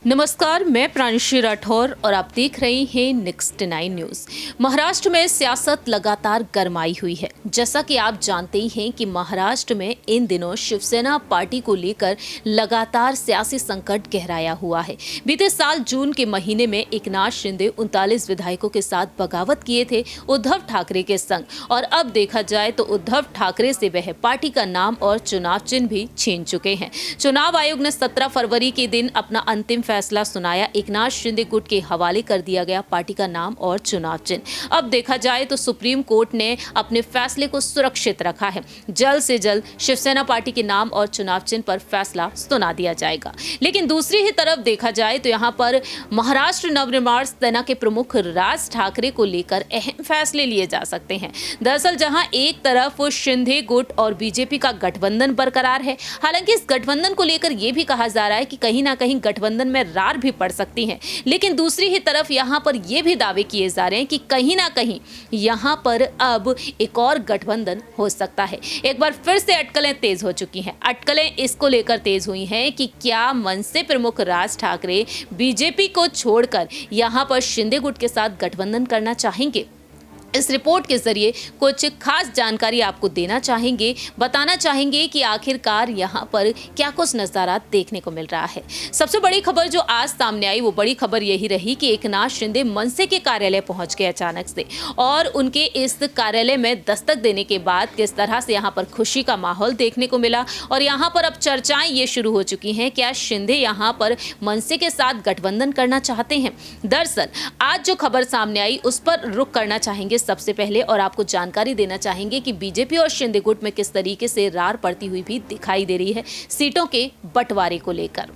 नमस्कार, मैं प्राणिश्री राठौर और आप देख रहे हैं नेक्स्ट 9 न्यूज। महाराष्ट्र में सियासत लगातार गरमाई हुई है। जैसा कि आप जानते ही हैं कि महाराष्ट्र में इन दिनों शिवसेना पार्टी को लेकर लगातार सियासी संकट गहराया हुआ है। बीते साल जून के महीने में एकनाथ शिंदे 39 विधायकों के साथ बगावत किए थे उद्धव ठाकरे के संग, और अब देखा जाए तो उद्धव ठाकरे से वह पार्टी का नाम और चुनाव चिन्ह भी छीन चुके हैं। चुनाव आयोग ने 17 फरवरी के दिन अपना अंतिम फैसला सुनाया। एकनाथ शिंदे गुट के हवाले कर दिया गया पार्टी का नाम और चुनाव चिन्ह। अब देखा जाए तो सुप्रीम कोर्ट ने अपने फैसले को सुरक्षित रखा है। जल्द से जल्द शिवसेना पार्टी के नाम और चुनाव चिन्ह पर फैसला सुना दिया जाएगा। लेकिन दूसरी ही तरफ देखा जाए तो यहाँ पर महाराष्ट्र नवनिर्माण सेना के प्रमुख राज ठाकरे को लेकर अहम फैसले लिए जा सकते हैं। दरअसल जहां एक तरफ शिंदे गुट और बीजेपी का गठबंधन बरकरार है, हालांकि इस गठबंधन को लेकर यह भी कहा जा रहा है कि कहीं ना कहीं गठबंधन में रार भी पड़ सकती है। लेकिन दूसरी ही तरफ यहां पर यह भी दावे किए जा रहे हैं कि कहीं ना कहीं यहां पर अब एक और गठबंधन हो सकता है। एक बार फिर से अटकलें तेज हो चुकी हैं। अटकलें इसको लेकर तेज हुई हैं कि क्या मनसे प्रमुख राज ठाकरे बीजेपी को छोड़कर यहां पर शिंदे गुट के साथ गठबंधन करना चाहेंगे। इस रिपोर्ट के जरिए कुछ खास जानकारी आपको देना चाहेंगे, बताना चाहेंगे कि आखिरकार यहाँ पर क्या कुछ नज़ारा देखने को मिल रहा है। सबसे बड़ी खबर जो आज सामने आई वो बड़ी खबर यही रही कि एकनाथ शिंदे मनसे के कार्यालय पहुंच गए अचानक से, और उनके इस कार्यालय में दस्तक देने के बाद किस तरह से यहाँ पर खुशी का माहौल देखने को मिला। और यहाँ पर अब चर्चाएं ये शुरू हो चुकी हैं, क्या शिंदे यहाँ पर मनसे के साथ गठबंधन करना चाहते हैं। दरअसल आज जो खबर सामने आई उस पर रुख करना चाहेंगे सबसे पहले, और आपको जानकारी देना चाहेंगे कि बीजेपी और शिंदे गुट में किस तरीके से रार पड़ती हुई भी दिखाई दे रही है सीटों के बंटवारे को लेकर।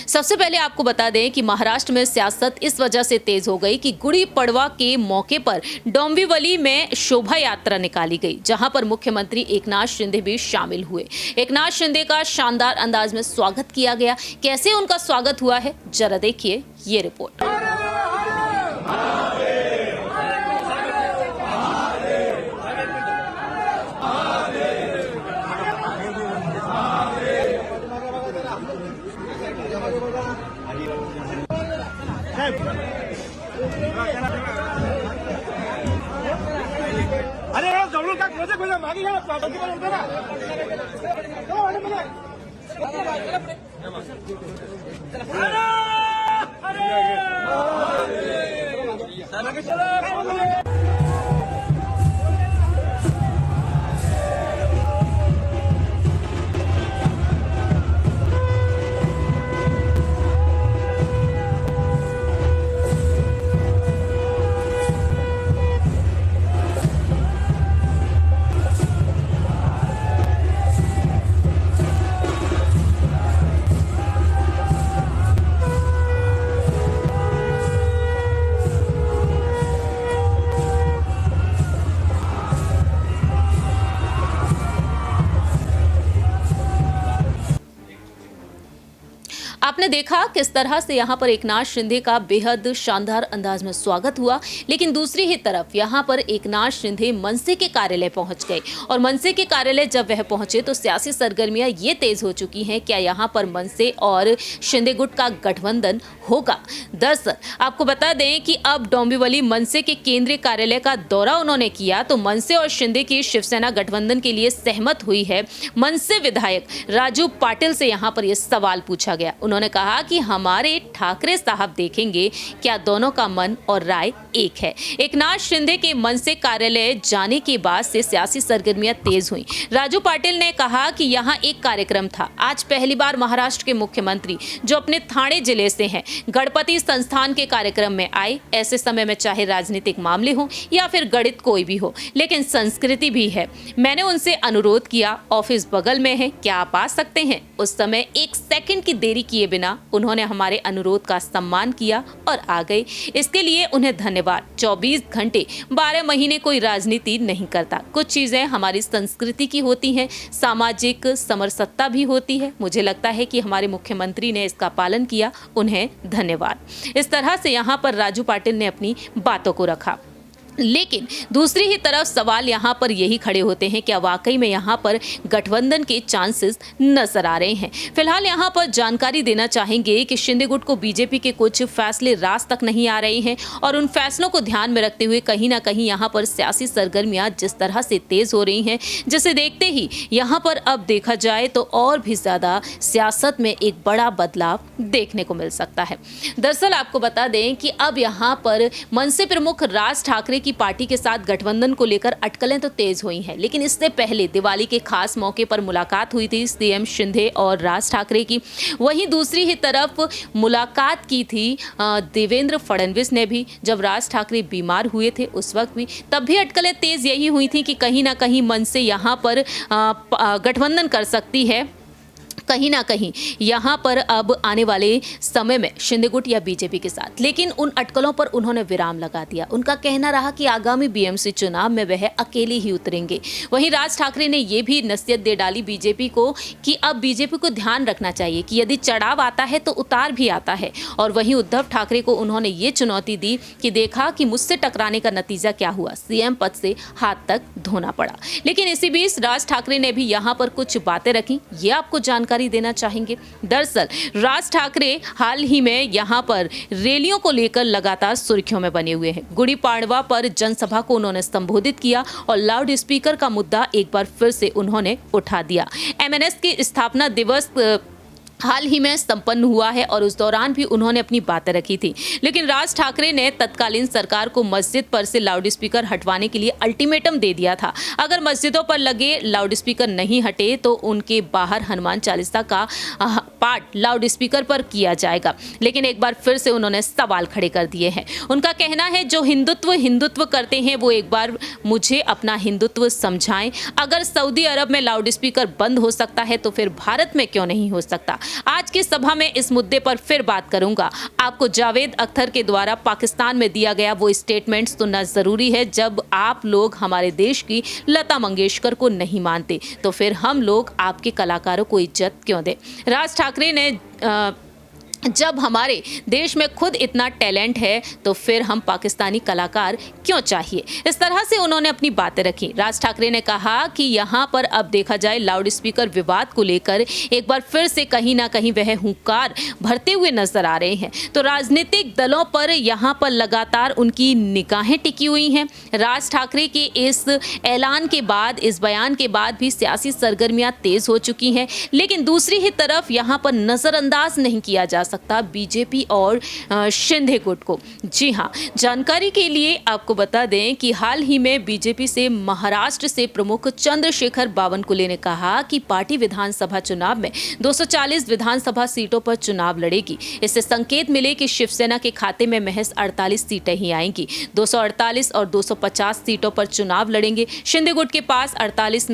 सबसे पहले आपको बता दें कि महाराष्ट्र में सियासत इस वजह से तेज हो गई कि गुड़ी पड़वा के मौके पर डोंबिवली में शोभा यात्रा निकाली गई, जहां पर मुख्यमंत्री एकनाथ शिंदे भी शामिल हुए। एकनाथ शिंदे का शानदार अंदाज में स्वागत किया गया। कैसे उनका स्वागत हुआ है, जरा देखिए ये रिपोर्ट। अरे जवळून काय प्रोजेक्ट म्हणजे मागे घ्या प्लॉटिंग होतं ना आपने देखा किस तरह से यहाँ पर एकनाथ शिंदे का बेहद शानदार अंदाज में स्वागत हुआ। लेकिन दूसरी ही तरफ यहाँ पर एकनाथ शिंदे मनसे के कार्यालय पहुंच गए, और मनसे के कार्यालय जब वह पहुंचे तो सियासी सरगर्मियां ये तेज हो चुकी हैं। क्या यहाँ पर मनसे और शिंदे गुट का गठबंधन होगा। दरअसल आपको बता दें कि अब डोंबिवली मनसे के केंद्रीय कार्यालय का दौरा उन्होंने किया तो मनसे और शिंदे की शिवसेना गठबंधन के लिए सहमत हुई है। मनसे विधायक राजू पाटिल से यहाँ पर यह सवाल पूछा गया। उन्होंने कहा कि हमारे ठाकरे साहब देखेंगे क्या दोनों का मन और राय एक है। एकनाथ शिंदे के मनसे कार्यालय जाने के बाद से सियासी सरगर्मियां तेज हुई। राजू पाटिल ने कहा कि यहाँ एक कार्यक्रम था। आज पहली बार महाराष्ट्र के मुख्यमंत्री जो अपने ठाणे जिले से हैं गणपति संस्थान के कार्यक्रम में आए। ऐसे समय में चाहे राजनीतिक मामले हो या फिर गणित कोई भी हो, लेकिन संस्कृति भी है। मैंने उनसे अनुरोध किया, ऑफिस बगल में है, क्या आप आ सकते हैं। उस समय एक सेकंड की देरी किए बिना उन्होंने हमारे अनुरोध का सम्मान किया और आ गए। इसके लिए उन्हें धन्यवाद। 24 घंटे 12 महीने कोई राजनीति नहीं करता। कुछ चीजें हमारी संस्कृति की होती हैं, सामाजिक समरसत्ता भी होती है। मुझे लगता है कि हमारे मुख्यमंत्री ने इसका पालन किया, उन्हें धन्यवाद। इस तरह से यहाँ पर राजू पाटिल ने अपनी बातों को रखा। लेकिन दूसरी ही तरफ सवाल यहाँ पर यही खड़े होते हैं, क्या वाकई में यहाँ पर गठबंधन के चांसेस नजर आ रहे हैं। फिलहाल यहाँ पर जानकारी देना चाहेंगे कि शिंदे गुट को बीजेपी के कुछ फैसले रास तक नहीं आ रहे हैं और उन फैसलों को ध्यान में रखते हुए कहीं ना कहीं यहाँ पर सियासी सरगर्मियां जिस तरह से तेज हो रही हैं, जिसे देखते ही यहाँ पर अब देखा जाए तो और भी ज्यादा सियासत में एक बड़ा बदलाव देखने को मिल सकता है। दरअसल आपको बता दें कि अब यहाँ पर मनसे प्रमुख राज ठाकरे की पार्टी के साथ गठबंधन को लेकर अटकलें तो तेज हुई हैं, लेकिन इससे पहले दिवाली के खास मौके पर मुलाकात हुई थी सीएम शिंदे और राज ठाकरे की। वहीं दूसरी ही तरफ मुलाकात की थी देवेंद्र फडणवीस ने भी, जब राज ठाकरे बीमार हुए थे उस वक्त भी, तब भी अटकलें तेज यही हुई थी कि कहीं ना कहीं मन से यहाँ पर गठबंधन कर सकती है कहीं ना कहीं यहाँ पर अब आने वाले समय में शिंदे गुट या बीजेपी के साथ। लेकिन उन अटकलों पर उन्होंने विराम लगा दिया। उनका कहना रहा कि आगामी बीएमसी चुनाव में वह अकेले ही उतरेंगे। वहीं राज ठाकरे ने यह भी नसीहत दे डाली बीजेपी को कि अब बीजेपी को ध्यान रखना चाहिए कि यदि चढ़ाव आता है तो उतार भी आता है। और वहीं उद्धव ठाकरे को उन्होंने ये चुनौती दी कि देखा कि मुझसे टकराने का नतीजा क्या हुआ, सीएम पद से हाथ तक धोना पड़ा। लेकिन इसी बीच राज ठाकरे ने भी यहाँ पर कुछ बातें रखी, ये आपको जानकारी देना चाहेंगे। दरअसल राज ठाकरे हाल ही में यहां पर रैलियों को लेकर लगातार सुर्खियों में बने हुए हैं। गुड़ी पाड़वा पर जनसभा को उन्होंने संबोधित किया और लाउड स्पीकर का मुद्दा एक बार फिर से उन्होंने उठा दिया। एमएनएस की स्थापना दिवस हाल ही में संपन्न हुआ है और उस दौरान भी उन्होंने अपनी बातें रखी थी। लेकिन राज ठाकरे ने तत्कालीन सरकार को मस्जिद पर से लाउड स्पीकर हटवाने के लिए अल्टीमेटम दे दिया था। अगर मस्जिदों पर लगे लाउड स्पीकर नहीं हटे तो उनके बाहर हनुमान चालीसा का पाठ लाउड स्पीकर पर किया जाएगा। लेकिन एक बार फिर से उन्होंने सवाल खड़े कर दिए हैं। उनका कहना है जो हिंदुत्व करते हैं वो एक बार मुझे अपना हिंदुत्व समझाएं। अगर सऊदी अरब में लाउड स्पीकर बंद हो सकता है तो फिर भारत में क्यों नहीं हो सकता। आज की सभा में इस मुद्दे पर फिर बात करूंगा। आपको जावेद अख्तर के द्वारा पाकिस्तान में दिया गया वो स्टेटमेंट सुनना जरूरी है। जब आप लोग हमारे देश की लता मंगेशकर को नहीं मानते तो फिर हम लोग आपके कलाकारों को इज्जत क्यों दें। राज ठाकरे ने जब हमारे देश में खुद इतना टैलेंट है तो फिर हम पाकिस्तानी कलाकार क्यों चाहिए। इस तरह से उन्होंने अपनी बातें रखी। राज ठाकरे ने कहा कि यहाँ पर अब देखा जाए लाउड स्पीकर विवाद को लेकर एक बार फिर से कहीं ना कहीं वह हुंकार भरते हुए नजर आ रहे हैं। तो राजनीतिक दलों पर यहाँ पर लगातार उनकी निगाहें टिकी हुई हैं। राज ठाकरे के इस ऐलान के बाद, इस बयान के बाद भी सियासी सरगर्मियां तेज हो चुकी हैं। लेकिन दूसरी ही तरफ यहाँ पर नजरअंदाज नहीं किया जा सकता बीजेपी और शिंदे गुट को। जी हां, जानकारी के लिए आपको बता दें कि हाल ही में बीजेपी से महाराष्ट्र से प्रमुख चंद्रशेखर बावनकुले ने कहा कि पार्टी विधानसभा चुनाव में 240 विधानसभा सीटों पर चुनाव लड़ेगी। इससे संकेत मिले कि शिवसेना के खाते में महज 48 सीटें ही आएंगी। 248 और 250 सीटों पर चुनाव लड़ेंगे। शिंदे गुट के पास 48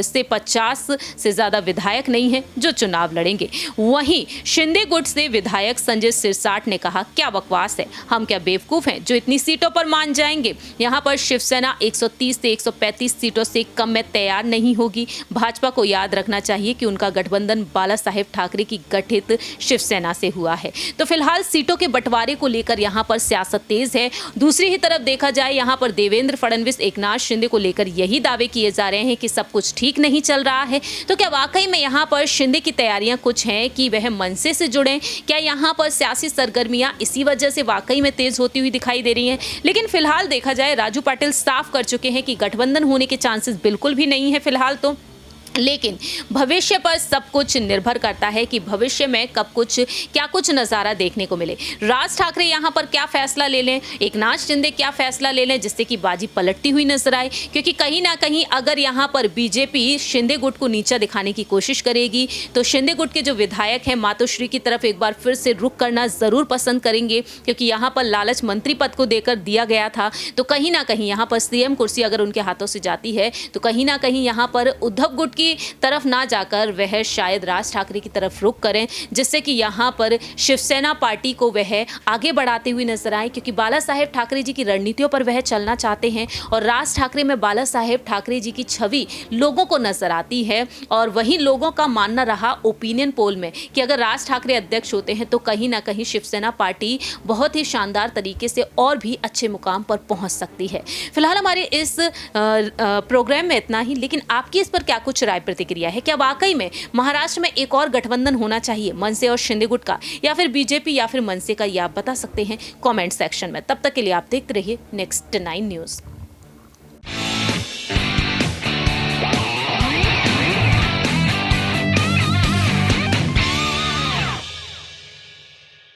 से 50 से ज्यादा विधायक नहीं है जो चुनाव लड़ेंगे। वहीं शिंदे गुट से विधायक संजय सिरसाट ने कहा, क्या बकवास है, हम क्या बेवकूफ हैं जो इतनी सीटों पर मान जाएंगे। यहाँ पर शिवसेना 130 से 135 सीटों से कम में तैयार नहीं होगी। भाजपा को याद रखना चाहिए कि उनका गठबंधन बाला साहेब ठाकरे की गठित शिवसेना से हुआ है। तो फिलहाल सीटों के बंटवारे को लेकर यहाँ पर सियासत तेज है। दूसरी ही तरफ देखा जाए यहाँ पर देवेंद्र फडणवीस, एकनाथ शिंदे को लेकर यही दावे किए जा रहे हैं कि सब कुछ ठीक नहीं चल रहा है। तो क्या वाकई में यहाँ पर शिंदे की तैयारियां कुछ हैं कि वह मनसे से जुड़े? क्या यहाँ पर सियासी सरगर्मियां इसी वजह से वाकई में तेज होती हुई दिखाई दे रही हैं? लेकिन फिलहाल देखा जाए राजू पाटिल साफ कर चुके हैं कि गठबंधन होने के चांसेस बिल्कुल भी नहीं है फिलहाल तो। लेकिन भविष्य पर सब कुछ निर्भर करता है कि भविष्य में क्या कुछ नज़ारा देखने को मिले। राज ठाकरे यहाँ पर क्या फैसला ले लें, एकनाथ शिंदे क्या फैसला ले लें जिससे कि बाजी पलटती हुई नजर आए। क्योंकि कहीं ना कहीं अगर यहाँ पर बीजेपी शिंदे गुट को नीचा दिखाने की कोशिश करेगी तो शिंदे गुट के जो विधायक हैं मातोश्री की तरफ एक बार फिर से रुख करना ज़रूर पसंद करेंगे। क्योंकि यहाँ पर लालच मंत्री पद को देकर दिया गया था, तो कहीं ना कहीं यहाँ पर सीएम कुर्सी अगर उनके हाथों से जाती है तो कहीं ना कहीं यहाँ पर उद्धव गुट की की तरफ ना जाकर वह शायद राज ठाकरे की तरफ रुख करें, जिससे कि यहाँ पर शिवसेना पार्टी को वह आगे बढ़ाते हुए नजर आए, क्योंकि बाला साहेब ठाकरे जी की रणनीतियों पर वह चलना चाहते हैं और राज ठाकरे में बाला साहेब ठाकरे जी की छवि लोगों को नजर आती है। और वहीं लोगों का मानना रहा ओपिनियन पोल में कि अगर राज ठाकरे अध्यक्ष होते हैं तो कहीं ना कहीं शिवसेना पार्टी बहुत ही शानदार तरीके से और भी अच्छे मुकाम पर पहुंच सकती है। फिलहाल हमारे इस प्रोग्राम में इतना ही, लेकिन आपकी इस पर क्या कुछ राय प्रतिक्रिया है? क्या वाकई में महाराष्ट्र में एक और गठबंधन होना चाहिए मनसे और शिंदे गुट का, या फिर बीजेपी या फिर मनसे का? ये आप बता सकते हैं कमेंट सेक्शन में। तब तक के लिए आप देखते रहिए नेक्स्ट 9 न्यूज़।